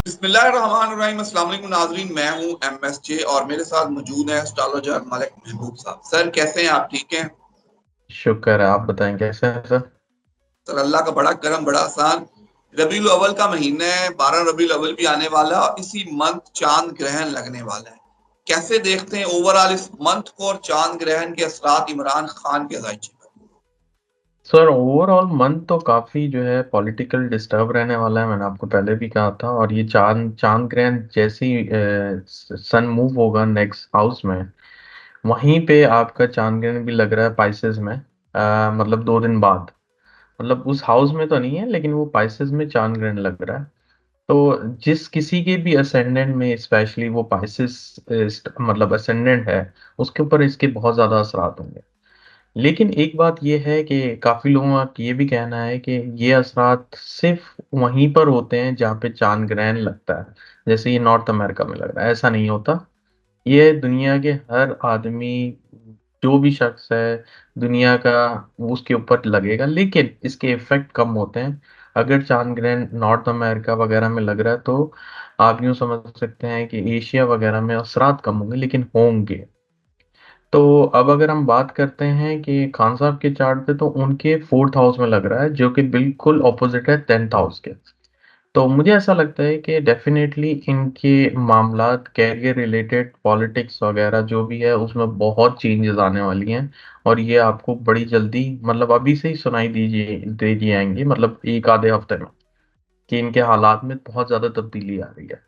बिस्मिल्लाहिर्रहमानिर्रहीम। अस्सलाम वालेकुम नाज़रीन, मैं हूं MSJ और मेरे साथ मौजूद हैं एस्ट्रोलॉजर मलिक महबूब साहब। सर कैसे हैं आप? ठीक हैं शुक्र है। आप बताएं कैसे हैं सर। सर? अल्लाह का बड़ा करम, बड़ा आसान। रबीउल अव्वल का महीना है, 12 रबीउल अव्वल भी आने वाला और इसी मंथ चांद ग्रहण लगने वाला है। कैसे देखते हैं ओवरऑल इस मंथ को और चांद ग्रहण के असरात इमरान खान के जायचे पर? सर ओवरऑल मंथ तो काफी जो है पॉलिटिकल डिस्टर्ब रहने वाला है। मैंने आपको पहले भी कहा था। और ये चांद चांद ग्रहण जैसे ही सन मूव होगा नेक्स्ट हाउस में, वहीं पे आपका चांद ग्रहण भी लग रहा है पाइसेस में। मतलब 2 दिन बाद, मतलब उस हाउस में तो नहीं है लेकिन वो पाइसेस में चांद ग्रहण लग रहा है। तो जिस किसी के भी असेंडेंट में, स्पेशली वो पाइसेस मतलब असेंडेंट है, उसके ऊपर इसके बहुत ज्यादा असरात होंगे। लेकिन एक बात ये है कि काफी लोगों का ये भी कहना है कि ये असरात सिर्फ वहीं पर होते हैं जहाँ पे चांद ग्रहण लगता है। जैसे ये नॉर्थ अमेरिका में लग रहा है, ऐसा नहीं होता। ये दुनिया के हर आदमी, जो भी शख्स है दुनिया का, उसके ऊपर लगेगा। लेकिन इसके इफेक्ट कम होते हैं। अगर चांद ग्रहण नॉर्थ अमेरिका वगैरह में लग रहा है तो आप यूं समझ सकते हैं कि एशिया वगैरह में असरात कम होंगे, लेकिन होंगे। तो अब अगर हम बात करते हैं कि खान साहब के चार्ट पे, तो उनके 4th हाउस में लग रहा है, जो कि बिल्कुल ऑपोजिट है 10th हाउस के। तो मुझे ऐसा लगता है कि डेफिनेटली इनके मामलात, कैरियर रिलेटेड, पॉलिटिक्स वगैरह जो भी है, उसमें बहुत चेंजेस आने वाली हैं। और ये आपको बड़ी जल्दी, मतलब अभी से ही सुनाई दीजिए दे दी आएंगी, मतलब एक आधे हफ्ते में, कि इनके हालात में बहुत ज्यादा तब्दीली आ रही है।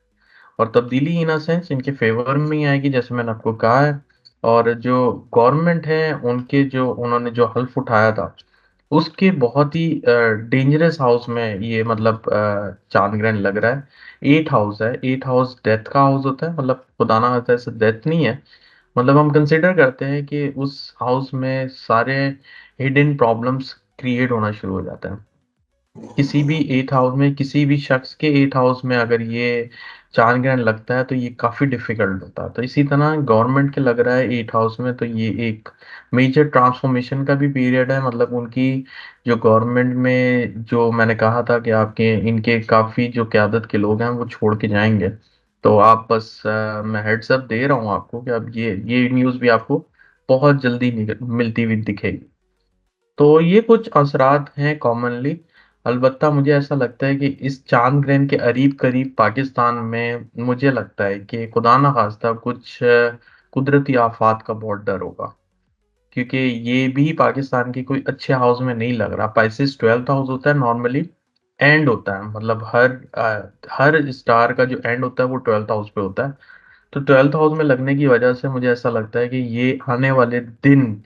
और तब्दीली इन सेंस इनके फेवर में ही आएगी, जैसे मैंने आपको कहा है। और जो गवर्नमेंट है, उनके जो उन्होंने जो हल्फ उठाया था, उसके बहुत ही डेंजरस हाउस में ये, मतलब चांद ग्रहण लग रहा है। 8th हाउस है। 8th हाउस डेथ का हाउस होता है, मतलब खुदा ना खास्ता ऐसे डेथ नहीं है। मतलब हम कंसिडर करते हैं कि उस हाउस में सारे हिडन प्रॉब्लम्स क्रिएट होना शुरू हो जाते हैं। किसी भी 8th हाउस में, किसी भी शख्स के 8th हाउस में अगर ये चांद ग्रहण लगता है तो ये काफी डिफिकल्ट होता है। तो इसी तरह गवर्नमेंट के लग रहा है 8th हाउस में, तो ये एक मेजर ट्रांसफॉर्मेशन का भी पीरियड है। मतलब उनकी जो गवर्नमेंट में, जो मैंने कहा था कि आपके इनके काफी जो क्यादत के लोग हैं वो छोड़ के जाएंगे। तो आप बस मैं हेड्स अप दे रहा हूँ आपको कि अब ये न्यूज़ भी आपको बहुत जल्दी मिलती हुई दिखेगी। तो ये कुछ असरात हैं कॉमनली। अलबत्ता मुझे ऐसा लगता है कि इस चांद ग्रहण के करीब करीब पाकिस्तान में, मुझे लगता है कि खुदा ना खास्ता कुछ कुदरती आफात का बहुत डर होगा। क्योंकि ये भी पाकिस्तान की कोई अच्छे हाउस में नहीं लग रहा। पाइसेस 12th हाउस होता है नॉर्मली, एंड होता है, मतलब हर स्टार का जो एंड होता है वो 12th हाउस पे होता है। तो 12th हाउस में लगने की वजह से मुझे ऐसा लगता है कि ये आने वाले दिन,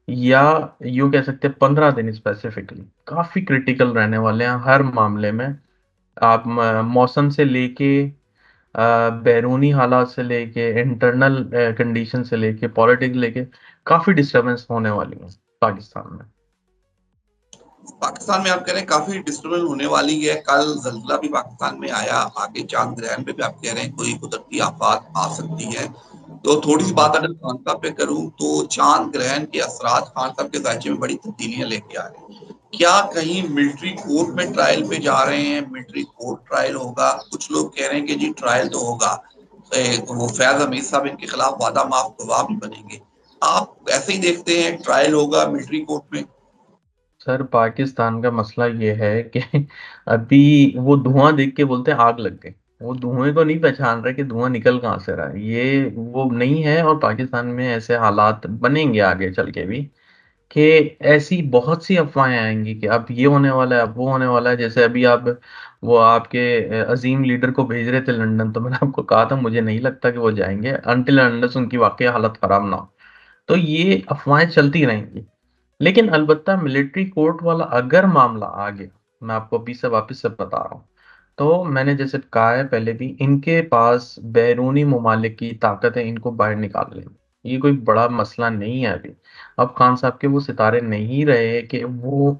या यूं कह सकते हैं 15 दिन स्पेसिफिकली, काफी क्रिटिकल रहने वाले हैं हर मामले में। आप मौसम से लेके, बैरूनी हालात से लेके, इंटरनल कंडीशन से लेके, पॉलिटिक्स लेके, काफी डिस्टरबेंस होने वाली है पाकिस्तान में। पाकिस्तान में आप कह रहे हैं काफी डिस्टर्बेंस होने वाली है। कल जल्जला भी पाकिस्तान में आया, आगे चांद ग्रहण पे भी आप कह रहे हैं कोई कुदरती आफत आ सकती है। तो थोड़ी सी बात अगर खान साहब पे करूं तो चांद ग्रहण के असरात खान साहब के जायचे में बड़ी तब्दीलियां लेके आ रहे हैं। क्या कहीं मिलिट्री कोर्ट में ट्रायल पे जा रहे हैं? मिलिट्री कोर्ट ट्रायल होगा? कुछ लोग कह रहे हैं कि जी ट्रायल तो होगा, वो फैज हमीद साहब इनके खिलाफ वादा माफ गवाह भी बनेंगे। आप ऐसे ही देखते हैं ट्रायल होगा मिलिट्री कोर्ट में? सर पाकिस्तान का मसला ये है कि अभी वो धुआं देख के बोलते हैं आग लग गई। वो धुएं को नहीं पहचान रहे कि धुआं निकल कहाँ से रहा है, ये वो नहीं है। और पाकिस्तान में ऐसे हालात बनेंगे आगे चल के भी, कि ऐसी बहुत सी अफवाहें आएंगी कि अब ये होने वाला है, अब वो होने वाला है। जैसे अभी आप, वो आपके अजीम लीडर को भेज रहे थे लंदन, तो मैंने आपको कहा था मुझे नहीं लगता कि वो जाएंगे अनटिल अनलेस उनकी वाकई हालत खराब ना हो। तो ये अफवाहें चलती रहेंगी। लेकिन अलबत्ता मिलिट्री कोर्ट वाला अगर मामला आ गया, मैं आपको अभी से वापस से बता रहा हूँ, तो मैंने जैसे कहा है पहले भी, इनके पास बैरूनी ममालिक की ताकत है इनको बाहर निकालने में। ये कोई बड़ा मसला नहीं है अभी। अब खान साहब के वो सितारे नहीं रहे कि वो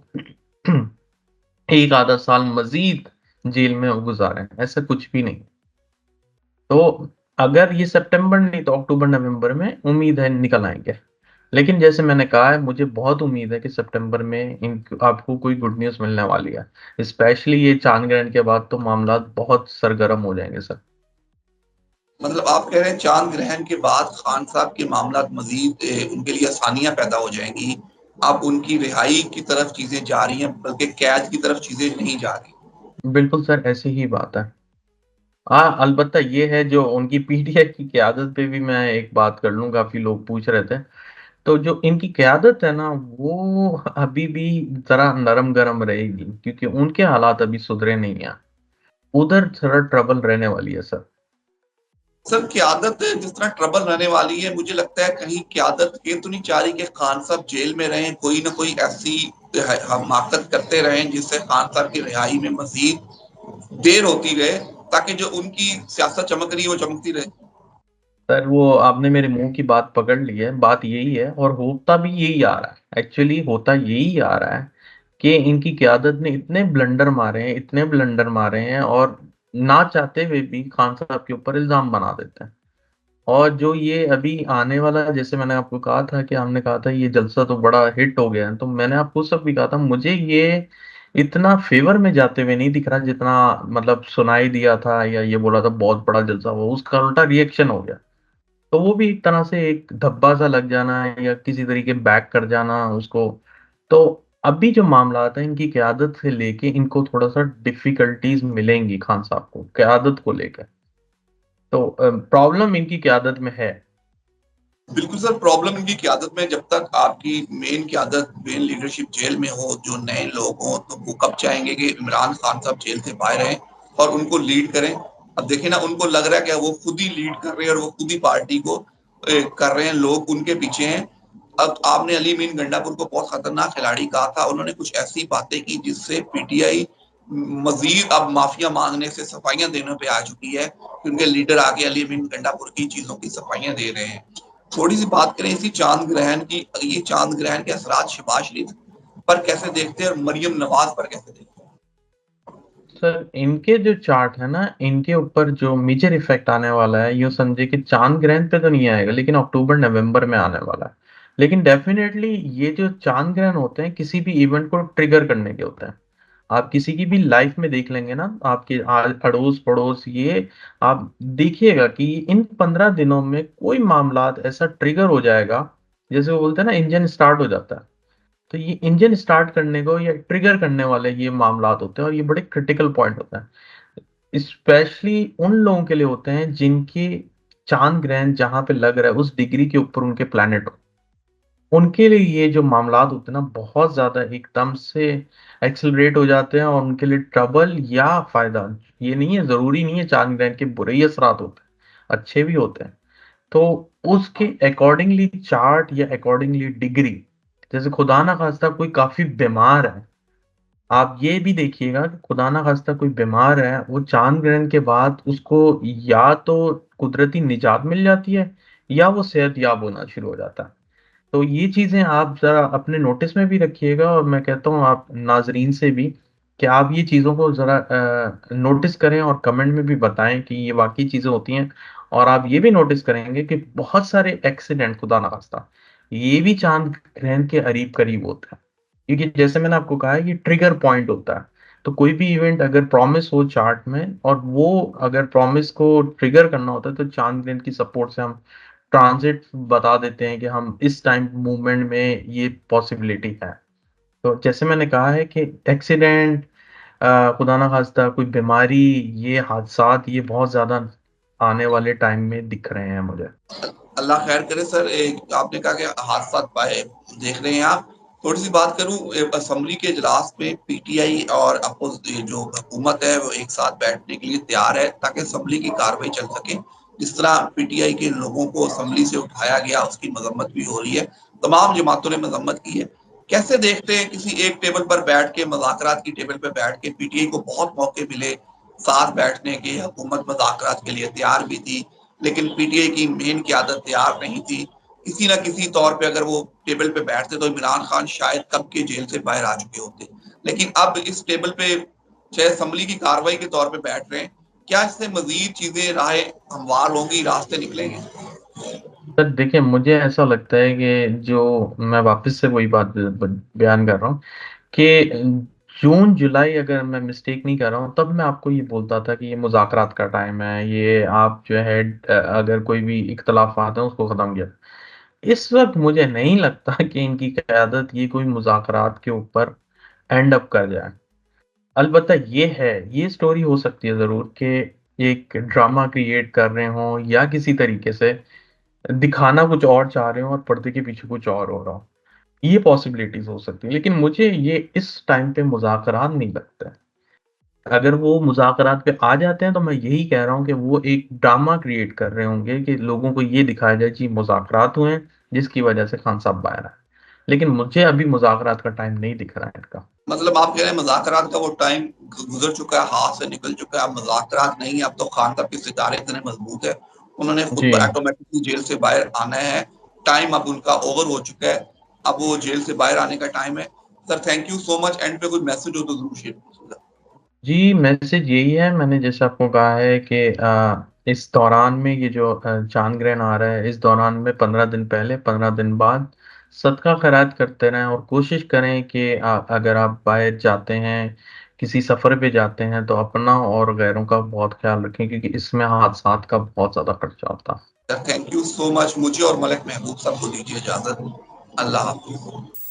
एक आधा साल मजीद जेल में गुजारे, ऐसा कुछ भी नहीं। तो अगर ये सितंबर नहीं तो अक्टूबर नवंबर में उम्मीद है निकल आएंगे। लेकिन जैसे मैंने कहा है, मुझे बहुत उम्मीद है कि सितंबर में इन आपको कोई गुड न्यूज़ मिलने वाली है। स्पेशली ये चांद ग्रहण के बाद तो मामला बहुत सरगर्म हो जाएंगे सर। मतलब आप कह रहे हैं चांद ग्रहण के बाद खान साहब के मामला मजीद उनके लिए आसानियां पैदा हो जाएंगी। अब उनकी रिहाई की तरफ चीजें जा रही हैं, बल्कि कैद की तरफ चीजें नहीं जा रही। बिल्कुल सर, ऐसी ही बात है। हाँ, अलबत्ता ये है जो उनकी पीटीआई की क़यादत पे भी मैं एक बात कर लूँ, काफ़ी लोग पूछ रहे थे। तो जो इनकी क़यादत है ना, वो अभी भी ज़रा नरम-गरम रहेगी, क्योंकि उनके हालात अभी सुधरे नहीं हैं। उधर थोड़ा ट्रबल रहने वाली है सर। सर क्यादत जिस तरह ट्रबल रहने वाली है, मुझे लगता है कहीं क्यादत ये तो नहीं चाह रही कि खान साहब जेल में रहें, कोई ना कोई ऐसी हमाकत करते रहें जिससे खान साहब की रिहाई में मजीद देर होती रहे, ताकि जो उनकी सियासत चमक रही है वो चमकती रहे। सर वो आपने मेरे मुंह की बात पकड़ ली है, बात यही है और होता भी यही आ रहा है। एक्चुअली होता यही आ रहा है कि इनकी क़यादत ने इतने ब्लंडर मारे हैं, इतने ब्लंडर मारे हैं, और ना चाहते हुए भी खान साहब के ऊपर इल्ज़ाम बना देते हैं। और जो ये अभी आने वाला, जैसे मैंने आपको कहा था कि हमने कहा था ये जलसा तो बड़ा हिट हो गया है, तो मैंने आपको उस वक़्त भी कहा था मुझे ये इतना फ़ेवर में जाते हुए नहीं दिख रहा जितना मतलब सुनाई दिया था, या ये बोला था बहुत बड़ा जलसा हुआ, उसका उल्टा रिएक्शन हो गया। तो वो भी एक तरह से एक धब्बा सा लग जाना या किसी तरीके बैक कर जाना उसको। तो अभी जो मामलात हैं इनकी क़यादत से लेके इनको थोड़ा-सा डिफ़िकल्टीज़ मिलेंगी खान साहब को, क़यादत को लेकर। तो प्रॉब्लम इनकी क़यादत में है। बिल्कुल सर, प्रॉब्लम इनकी क्यादत में, जब तक आपकी मेन क्यादत, मेन लीडरशिप जेल में हो, जो नए लोग हों, तो वो कब चाहेंगे कि इमरान खान साहब जेल से बाहर आएँ और उनको लीड करें। अब देखिए ना, उनको लग रहा है कि वो खुद ही लीड कर रहे हैं और वो खुद ही पार्टी को कर रहे हैं, लोग उनके पीछे हैं। अब आपने अली अमीन गंडापुर को बहुत खतरनाक खिलाड़ी कहा था, उन्होंने कुछ ऐसी बातें की जिससे पीटीआई मजीद अब माफिया मांगने से सफाइयां देने पे आ चुकी है, कि उनके लीडर आगे अली अमीन गंडापुर की चीजों की सफाइयां दे रहे हैं। थोड़ी सी बात करें इसी चांद ग्रहण की, ये चांद ग्रहण के असरात शहबाज शरीफ पर कैसे देखते हैं और मरियम नवाज पर कैसे देखते हैं? सर इनके जो चार्ट है ना, इनके ऊपर जो मेजर इफेक्ट आने वाला है, यूँ समझिए कि चाँद ग्रहण पे तो नहीं आएगा, लेकिन अक्टूबर-नवंबर में आने वाला है। लेकिन डेफ़िनेटली ये जो चाँद ग्रहण होते हैं, किसी भी इवेंट को ट्रिगर करने के होते हैं। आप किसी की भी लाइफ़ में देख लेंगे ना, आपके अड़ोस-पड़ोस, ये आप देखिएगा कि इन 15 दिनों में कोई मामलात ऐसा ट्रिगर हो जाएगा, जैसे वो बोलते हैं ना इंजन स्टार्ट हो जाता है। तो ये इंजन स्टार्ट करने को या ट्रिगर करने वाले ये मामलात होते हैं, और ये बड़े क्रिटिकल पॉइंट होता है। स्पेशली उन लोगों के लिए होते हैं जिनके चांद ग्रहण जहां पे लग रहा है उस डिग्री के ऊपर उनके प्लैनेट हो। उनके लिए ये जो मामलात होते हैं ना, बहुत ज्यादा एकदम से एक्सेलरेट हो जाते हैं, और उनके लिए ट्रबल या फायदा, ये नहीं है, जरूरी नहीं है चांद ग्रहण के बुरे ही असरात होते हैं, अच्छे भी होते हैं। तो उसके अकॉर्डिंगली चार्ट या अकॉर्डिंगली डिग्री, जैसे खुदा ना खास्ता कोई काफी बीमार है, आप ये भी देखिएगा कि खुदा ना खास्ता कोई बीमार है, वो चांद ग्रहण के बाद उसको या तो कुदरती निजात मिल जाती है, या वो सेहतयाब होना शुरू हो जाता है। तो ये चीज़ें आप ज़रा अपने नोटिस में भी रखिएगा, और मैं कहता हूँ आप नाज़रीन से भी कि आप ये चीज़ों को ज़रा नोटिस करें और कमेंट में भी बताएँ कि ये वाक़ई चीज़ें होती हैं। और आप ये भी नोटिस करेंगे कि बहुत सारे एक्सीडेंट, खुदा ना ख़ास्ता, ये भी चाँद ग्रहण के करीब-करीब होते हैं। क्योंकि जैसे मैंने आपको कहा है, ये ट्रिगर पॉइंट होता है। तो कोई भी इवेंट अगर प्रॉमिस हो चार्ट में, और वो अगर प्रॉमिस को ट्रिगर करना होता है, तो चाँद ग्रहण की सपोर्ट से हम ट्रांज़िट बता देते हैं कि हम इस टाइम मूवमेंट में ये पॉसिबिलिटी है। तो जैसे मैंने कहा है कि एक्सीडेंट, खुदा ना ख़ास्ता कोई बीमारी, ये हादसात ये बहुत ज़्यादा आने वाले टाइम में दिख रहे हैं मुझे। अल्लाह खैर करे सर। आपने कहा कि हादसा पाए देख रहे हैं आप। थोड़ी सी बात करूं, असेंबली के इजलास में पीटीआई और जो हुकूमत है वो एक साथ बैठने के लिए तैयार है, ताकि असेंबली की कार्रवाई चल सके। जिस तरह पीटीआई के लोगों को असेंबली से उठाया गया, उसकी मजम्मत भी हो रही है, तमाम जमातों ने मजम्मत की है। कैसे देखते हैं किसी एक टेबल पर बैठ के, मुज़ाकरात की टेबल पर बैठ के, पीटीआई को बहुत मौके मिले साथ बैठने के, हुकूमत मुज़ाकरात के लिए तैयार भी थी, लेकिन पीटीआई की मेन क़यादत तैयार नहीं थी। किसी न किसी तौर पे अगर वो टेबल पे बैठते तो इमरान खान शायद कब के जेल से बाहर आ चुके होते। लेकिन अब इस टेबल पे चाहे असेंबली की कार्रवाई के तौर पे बैठ रहे हैं, क्या इससे मजीद चीजें राहें हमवार होंगी, रास्ते निकलेंगे? सर देखिए, मुझे ऐसा लगता है कि जो मैं वापस से वही बात बयान कर रहा हूँ कि जून जुलाई, अगर मैं मिस्टेक नहीं कर रहा हूँ, तब मैं आपको ये बोलता था कि ये मुज़ाकरात का टाइम है, ये आप जो है अगर कोई भी इख्तलाफात है उसको ख़त्म किया। इस वक्त मुझे नहीं लगता कि इनकी क़यादत ये कोई मुज़ाकरात के ऊपर एंड अप कर जाए। अलबत्ता ये है, ये स्टोरी हो सकती है ज़रूर कि एक ड्रामा क्रिएट कर रहे हों या किसी तरीके से दिखाना कुछ और चाह रहे हों और पर्दे के पीछे कुछ और हो रहा हो। ये पॉसिबिलिटीज़ हो सकती है, लेकिन मुझे ये इस टाइम पे मुज़ाकरात नहीं लगता है। अगर वो मुज़ाकरात पे आ जाते हैं तो मैं यही कह रहा हूँ कि वो एक ड्रामा क्रिएट कर रहे होंगे कि लोगों को ये दिखाया जाए जी मुज़ाकरात हुए हैं, जिसकी वजह से खान साहब बाहर आए। लेकिन मुझे अभी मुज़ाकरात का टाइम नहीं दिख रहा है इनका। मतलब आप कह रहे हैं मुज़ाकरात का वो टाइम गुज़र चुका है, हाथ से निकल चुका है, अब मुज़ाकरात नहीं है, अब तो खान साहब के सितारे इतने मज़बूत हैं, उन्होंने खुद जी। तो ऑटोमैटिकली जेल से बाहर आना है, टाइम अब उनका ओवर हो चुका है, अब वो जेल से बाहर आने का टाइम है। Sir thank you so much, and पे कोई मैसेज हो तो ज़रूर शेयर कीजिएगा। जी, मैसेज यही है, मैंने जैसे आपको कहा है कि इस दौरान में ये जो चाँद ग्रहण आ रहा है, इस दौरान में 15 दिन पहले, 15 दिन बाद सदका खैरात करते रहें और कोशिश करें कि अगर आप बाहर जाते हैं, किसी सफ़र पे जाते हैं, तो अपना और गैरों का बहुत ख़्याल रखें, क्योंकि इसमें हादसात का बहुत ज़्यादा खर्चा होता है। Sir thank you so much, मुझे और मलिक महबूब साहब को दीजिए इजाज़त। अल्लाह हाफ़िज़।